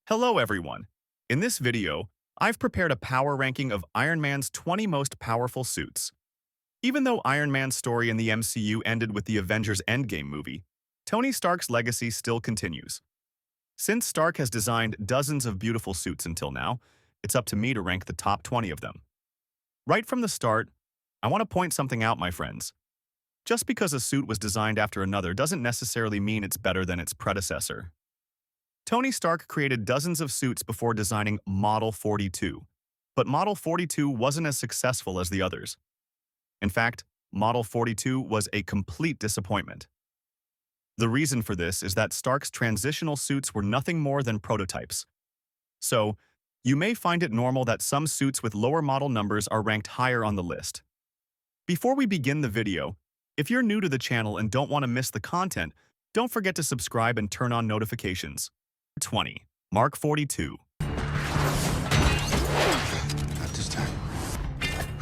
Hello everyone. In this video, I've prepared a power ranking of Iron Man's 20 most powerful suits. Even though Iron Man's story in the MCU ended with the Avengers Endgame movie, Tony Stark's legacy still continues. Since Stark has designed dozens of beautiful suits until now, it's up to me to rank the top 20 of them. Right from the start, I want to point something out, my friends. Just because a suit was designed after another doesn't necessarily mean it's better than its predecessor. Tony Stark created dozens of suits before designing Model 42, but Model 42 wasn't as successful as the others. In fact, Model 42 was a complete disappointment. The reason for this is that Stark's transitional suits were nothing more than prototypes. So, you may find it normal that some suits with lower model numbers are ranked higher on the list. Before we begin the video, if you're new to the channel and don't want to miss the content, don't forget to subscribe and turn on notifications. 20. Mark 42. Not this time.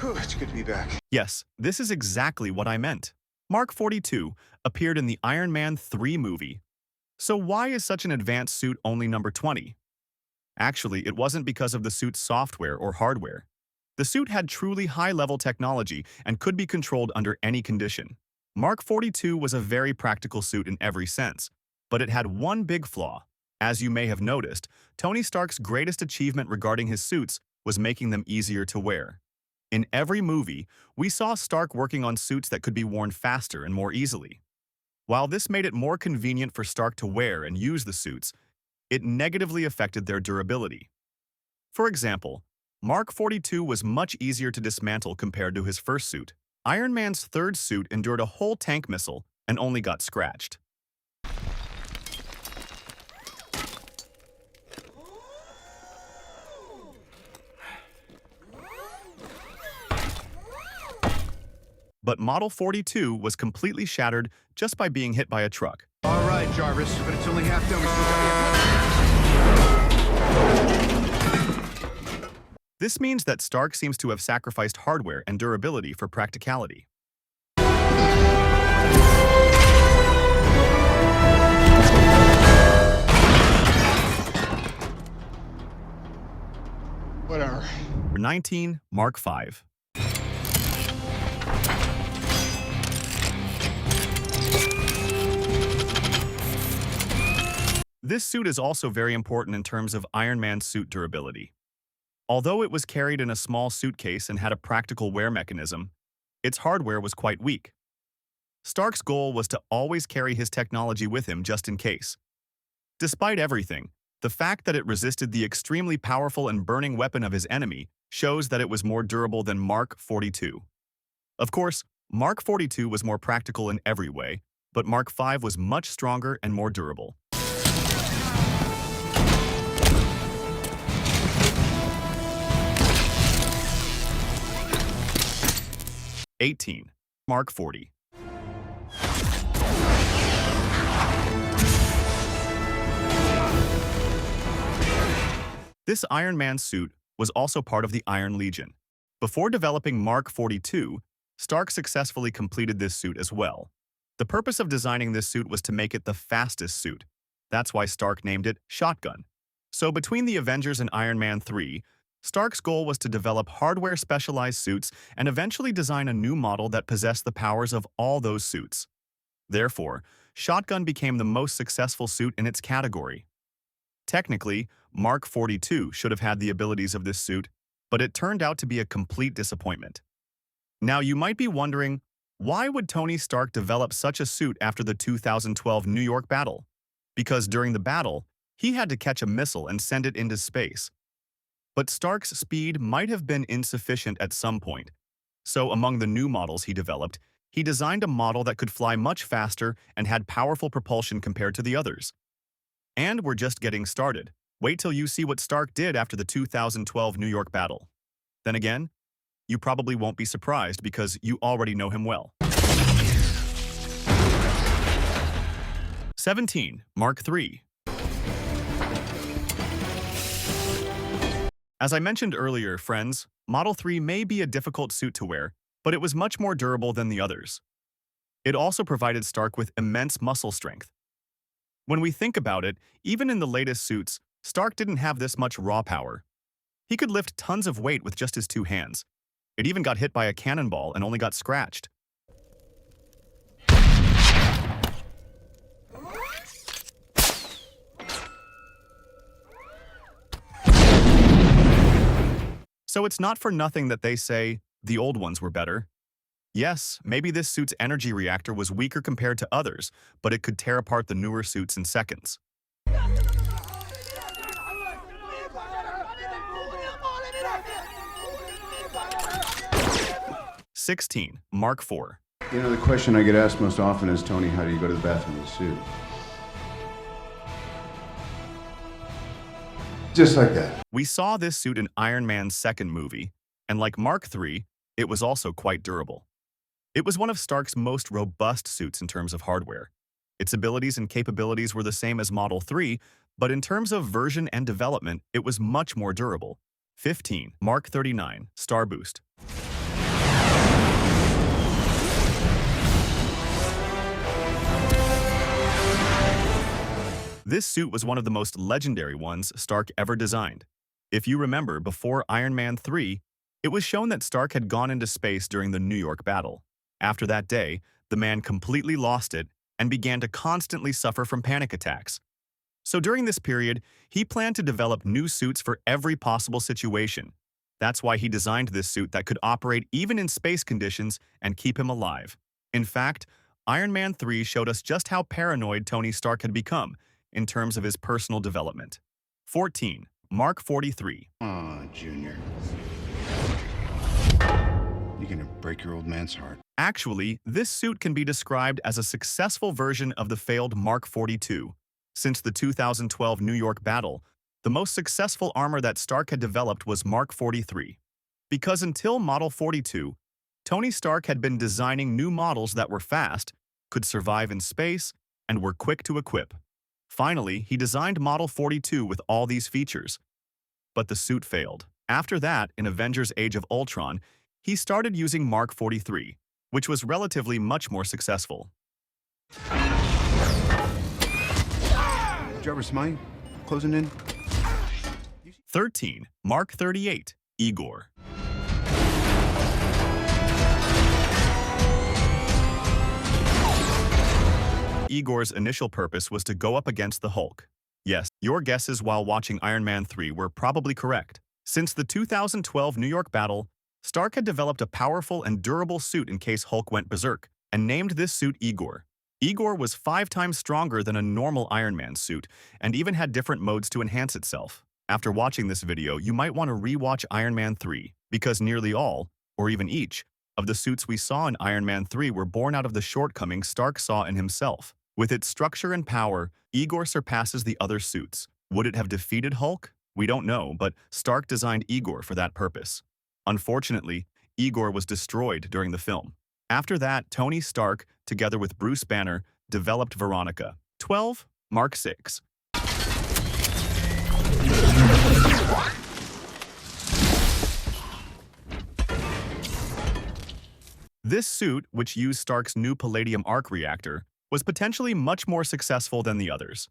Whew, it's good to be back. Yes, this is exactly what I meant. Mark 42 appeared in the Iron Man 3 movie. So why is such an advanced suit only number 20? Actually, it wasn't because of the suit's software or hardware. The suit had truly high-level technology and could be controlled under any condition. Mark 42 was a very practical suit in every sense, but it had one big flaw. As you may have noticed, Tony Stark's greatest achievement regarding his suits was making them easier to wear. In every movie, we saw Stark working on suits that could be worn faster and more easily. While this made it more convenient for Stark to wear and use the suits, it negatively affected their durability. For example, Mark 42 was much easier to dismantle compared to his first suit. Iron Man's third suit endured a whole tank missile and only got scratched. But Model 42 was completely shattered just by being hit by a truck. All right, Jarvis, but it's only half done. This means that Stark seems to have sacrificed hardware and durability for practicality. Whatever. 19. Mark 5. This suit is also very important in terms of Iron Man's suit durability. Although it was carried in a small suitcase and had a practical wear mechanism, its hardware was quite weak. Stark's goal was to always carry his technology with him just in case. Despite everything, the fact that it resisted the extremely powerful and burning weapon of his enemy shows that it was more durable than Mark 42. Of course, Mark 42 was more practical in every way, but Mark 5 was much stronger and more durable. 18. Mark 40. This Iron Man suit was also part of the Iron Legion. Before developing Mark 42, Stark successfully completed this suit as well. The purpose of designing this suit was to make it the fastest suit. That's why Stark named it Shotgun. So between the Avengers and Iron Man 3, Stark's goal was to develop hardware-specialized suits and eventually design a new model that possessed the powers of all those suits. Therefore, Shotgun became the most successful suit in its category. Technically, Mark 42 should have had the abilities of this suit, but it turned out to be a complete disappointment. Now you might be wondering, why would Tony Stark develop such a suit after the 2012 New York battle? Because during the battle, he had to catch a missile and send it into space. But Stark's speed might have been insufficient at some point. So among the new models he developed, he designed a model that could fly much faster and had powerful propulsion compared to the others. And we're just getting started. Wait till you see what Stark did after the 2012 New York battle. Then again, you probably won't be surprised because you already know him well. 17. Mark 3. As I mentioned earlier, friends, Model 3 may be a difficult suit to wear, but it was much more durable than the others. It also provided Stark with immense muscle strength. When we think about it, even in the latest suits, Stark didn't have this much raw power. He could lift tons of weight with just his two hands. It even got hit by a cannonball and only got scratched. So it's not for nothing that they say the old ones were better. Yes, maybe this suit's energy reactor was weaker compared to others, but it could tear apart the newer suits in seconds. 16. Mark IV. You know, the question I get asked most often is, Tony, how do you go to the bathroom in the suit? Just like that. We saw this suit in Iron Man's second movie, and like Mark III, it was also quite durable. It was one of Stark's most robust suits in terms of hardware. Its abilities and capabilities were the same as Model 3, but in terms of version and development, it was much more durable. 15. Mark 39. Star Boost. This suit was one of the most legendary ones Stark ever designed. If you remember, before Iron Man 3, it was shown that Stark had gone into space during the New York battle. After that day, the man completely lost it and began to constantly suffer from panic attacks. So during this period, he planned to develop new suits for every possible situation. That's why he designed this suit that could operate even in space conditions and keep him alive. In fact, Iron Man 3 showed us just how paranoid Tony Stark had become in terms of his personal development. 14. Mark 43. Aw, Junior. You're gonna break your old man's heart. Actually, this suit can be described as a successful version of the failed Mark 42. Since the 2012 New York battle, the most successful armor that Stark had developed was Mark 43. Because until Model 42, Tony Stark had been designing new models that were fast, could survive in space, and were quick to equip. Finally, he designed Model 42 with all these features. But the suit failed. After that, in Avengers Age of Ultron, he started using Mark 43, which was relatively much more successful. Jarvis, mine? Closing in? 13. Mark 38. Igor. Igor's initial purpose was to go up against the Hulk. Yes, your guesses while watching Iron Man 3 were probably correct. Since the 2012 New York battle, Stark had developed a powerful and durable suit in case Hulk went berserk, and named this suit Igor. Igor was 5 times stronger than a normal Iron Man suit, and even had different modes to enhance itself. After watching this video, you might want to re-watch Iron Man 3, because nearly all, or even each, of the suits we saw in Iron Man 3 were born out of the shortcomings Stark saw in himself. With its structure and power, Igor surpasses the other suits. Would it have defeated Hulk? We don't know, but Stark designed Igor for that purpose. Unfortunately, Igor was destroyed during the film. After that, Tony Stark, together with Bruce Banner, developed Veronica. 12. Mark 6. This suit, which used Stark's new Palladium arc reactor, was potentially much more successful than the others.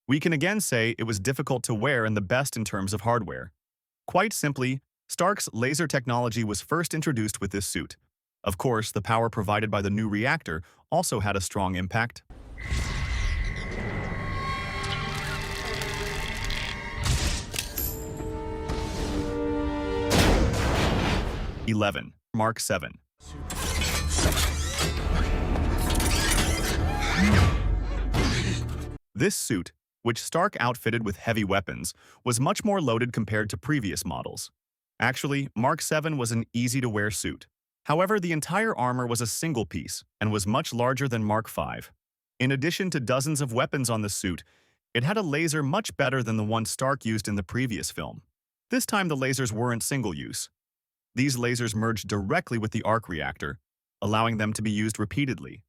We can again say it was difficult to wear and the best in terms of hardware. Quite simply, Stark's laser technology was first introduced with this suit. Of course, the power provided by the new reactor also had a strong impact. (11) Mark 7. This suit, which Stark outfitted with heavy weapons, was much more loaded compared to previous models. Actually, Mark 7 was an easy-to-wear suit. However, the entire armor was a single piece and was much larger than Mark 5. In addition to dozens of weapons on the suit, it had a laser much better than the one Stark used in the previous film. This time the lasers weren't single-use. These lasers merged directly with the arc reactor, allowing them to be used repeatedly.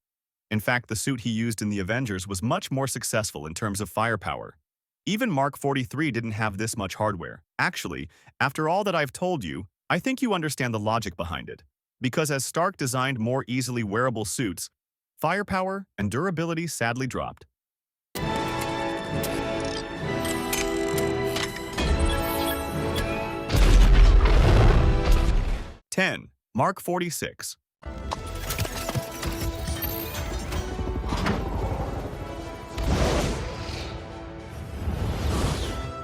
In fact, the suit he used in the Avengers was much more successful in terms of firepower. Even Mark 43 didn't have this much hardware. Actually, after all that I've told you, I think you understand the logic behind it. Because as Stark designed more easily wearable suits, firepower and durability sadly dropped. Mark 46.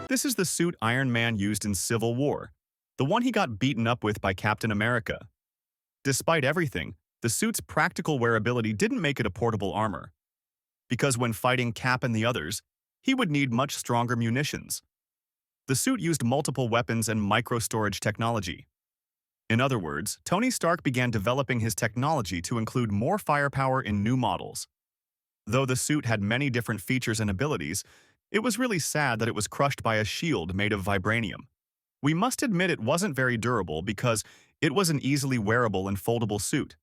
This is the suit Iron Man used in Civil War, the one he got beaten up with by Captain America. Despite everything, the suit's practical wearability didn't make it a portable armor, because when fighting Cap and the others, he would need much stronger munitions. The suit used multiple weapons and micro-storage technology. In other words, Tony Stark began developing his technology to include more firepower in new models. Though the suit had many different features and abilities, it was really sad that it was crushed by a shield made of vibranium. We must admit it wasn't very durable because it was an easily wearable and foldable suit.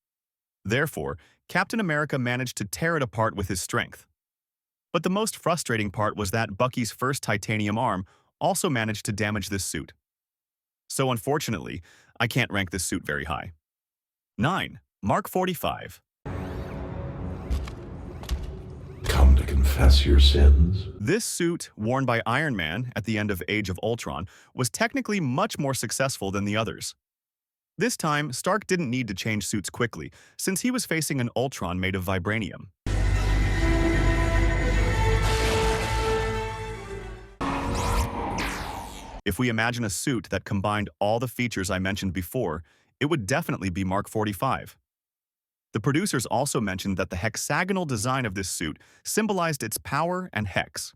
Therefore, Captain America managed to tear it apart with his strength. But the most frustrating part was that Bucky's first titanium arm also managed to damage this suit. So unfortunately, I can't rank this suit very high. 9. Mark 45. Come to confess your sins? This suit, worn by Iron Man at the end of Age of Ultron, was technically much more successful than the others. This time, Stark didn't need to change suits quickly, since he was facing an Ultron made of vibranium. If we imagine a suit that combined all the features I mentioned before, it would definitely be Mark 45. The producers also mentioned that the hexagonal design of this suit symbolized its power and hex.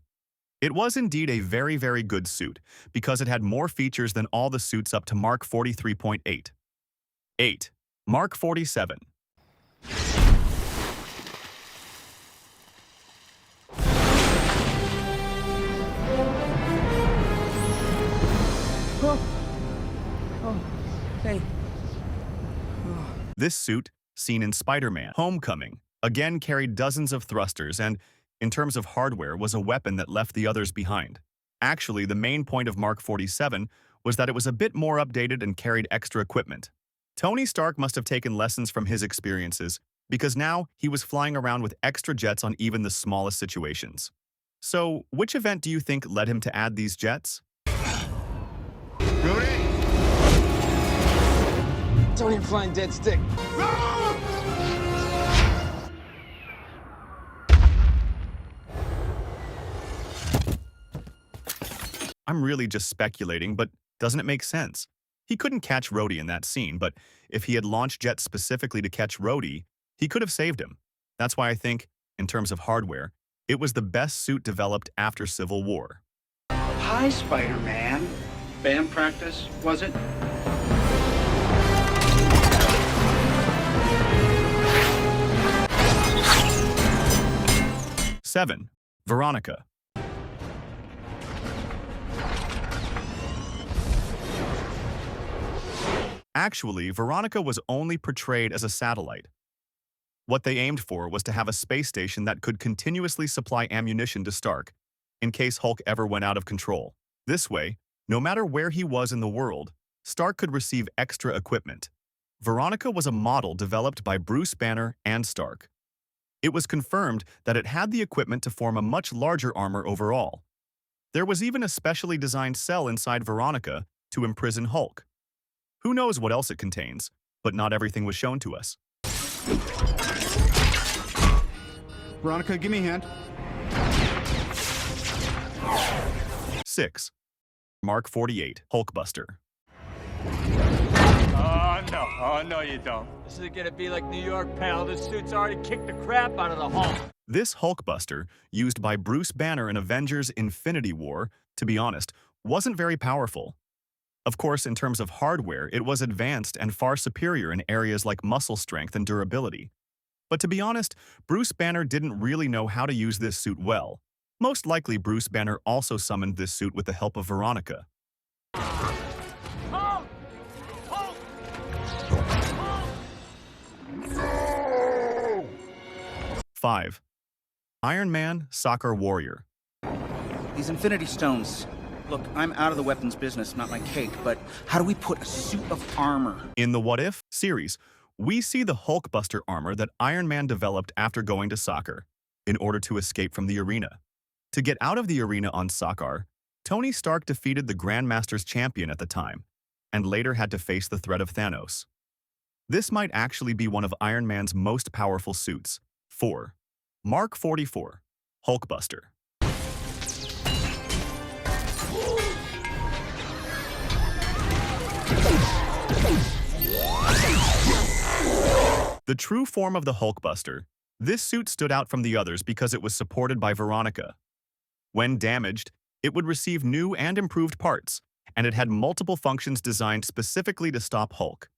It was indeed a very, very good suit, because it had more features than all the suits up to Mark 43.8. 8. Mark 47. Hey. This suit, seen in Spider-Man: Homecoming, again carried dozens of thrusters and, in terms of hardware, was a weapon that left the others behind. Actually, the main point of Mark 47 was that it was a bit more updated and carried extra equipment. Tony Stark must have taken lessons from his experiences, because now he was flying around with extra jets on even the smallest situations. So, which event do you think led him to add these jets? Rudy! Tony, I'm flying dead stick. I'm really just speculating, but doesn't it make sense? He couldn't catch Rhodey in that scene, but if he had launched jets specifically to catch Rhodey, he could have saved him. That's why I think, in terms of hardware, it was the best suit developed after Civil War. Hi, Spider-Man. Band practice, was it? Seven. Veronica. Actually, Veronica was only portrayed as a satellite. What they aimed for was to have a space station that could continuously supply ammunition to Stark, in case Hulk ever went out of control. This way, no matter where he was in the world, Stark could receive extra equipment. Veronica was a model developed by Bruce Banner and Stark. It was confirmed that it had the equipment to form a much larger armor overall. There was even a specially designed cell inside Veronica to imprison Hulk. Who knows what else it contains, but not everything was shown to us. Veronica, give me a hand. 6. Mark 48. Hulkbuster. Oh, no, you don't. This is gonna be like New York, pal. This suit's already kicked the crap out of the Hulk. This Hulkbuster, used by Bruce Banner in Avengers: Infinity War, to be honest, wasn't very powerful. Of course, in terms of hardware, it was advanced and far superior in areas like muscle strength and durability. But to be honest, Bruce Banner didn't really know how to use this suit well. Most likely, Bruce Banner also summoned this suit with the help of Veronica. 5. Iron Man: Soccer Warrior. These Infinity Stones. Look, I'm out of the weapons business, not my cake, but how do we put a suit of armor? In the What If series, we see the Hulkbuster armor that Iron Man developed after going to Soccer in order to escape from the arena. To get out of the arena on Soccer, Tony Stark defeated the Grandmaster's champion at the time, and later had to face the threat of Thanos. This might actually be one of Iron Man's most powerful suits. 4. Mark 44, Hulkbuster. The true form of the Hulkbuster, this suit stood out from the others because it was supported by Veronica. When damaged, it would receive new and improved parts, and it had multiple functions designed specifically to stop Hulk.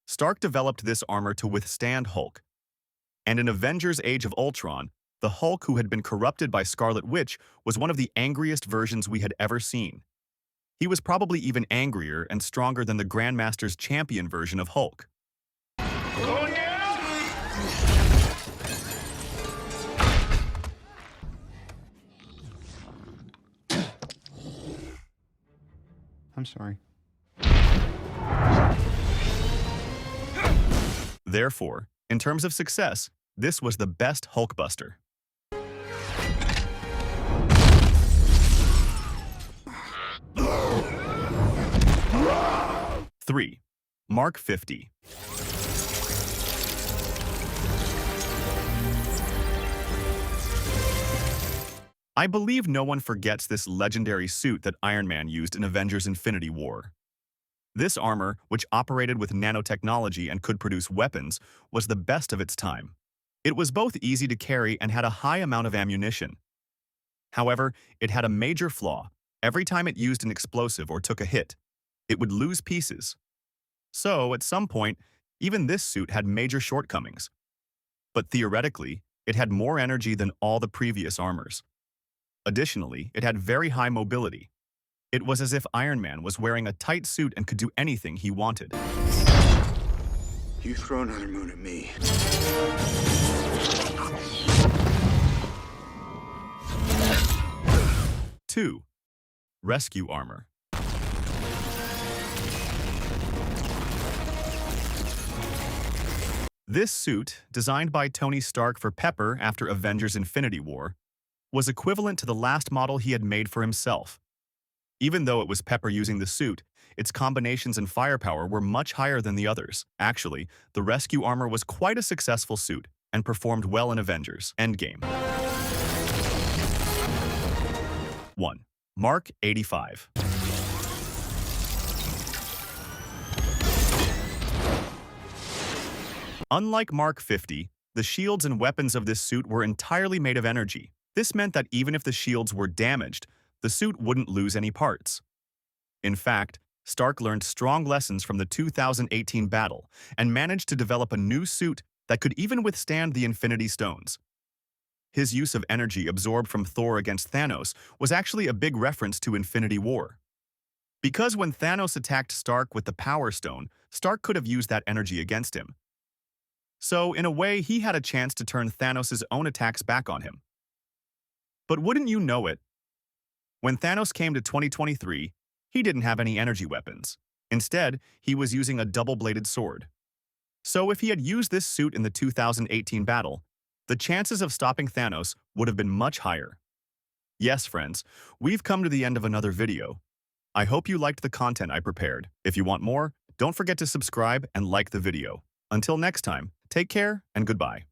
Stark developed this armor to withstand Hulk. And in Avengers Age of Ultron, the Hulk who had been corrupted by Scarlet Witch was one of the angriest versions we had ever seen. He was probably even angrier and stronger than the Grandmaster's champion version of Hulk. I'm sorry. Therefore, in terms of success, this was the best Hulkbuster. 3. Mark 50. I believe no one forgets this legendary suit that Iron Man used in Avengers Infinity War. This armor, which operated with nanotechnology and could produce weapons, was the best of its time. It was both easy to carry and had a high amount of ammunition. However, it had a major flaw. Every time it used an explosive or took a hit, it would lose pieces. So, at some point, even this suit had major shortcomings. But theoretically, it had more energy than all the previous armors. Additionally, it had very high mobility. It was as if Iron Man was wearing a tight suit and could do anything he wanted. You throw another moon at me. 2. Rescue armor. This suit, designed by Tony Stark for Pepper after Avengers Infinity War, was equivalent to the last model he had made for himself. Even though it was Pepper using the suit, its combinations and firepower were much higher than the others. Actually, the rescue armor was quite a successful suit and performed well in Avengers Endgame. 1. Mark 85. Unlike Mark 50, the shields and weapons of this suit were entirely made of energy. This meant that even if the shields were damaged, the suit wouldn't lose any parts. In fact, Stark learned strong lessons from the 2018 battle and managed to develop a new suit that could even withstand the Infinity Stones. His use of energy absorbed from Thor against Thanos was actually a big reference to Infinity War. Because when Thanos attacked Stark with the Power Stone, Stark could have used that energy against him. So, in a way, he had a chance to turn Thanos' own attacks back on him. But wouldn't you know it? When Thanos came to 2023, he didn't have any energy weapons. Instead, he was using a double-bladed sword. So if he had used this suit in the 2018 battle, the chances of stopping Thanos would have been much higher. Yes, friends, we've come to the end of another video. I hope you liked the content I prepared. If you want more, don't forget to subscribe and like the video. Until next time, take care and goodbye.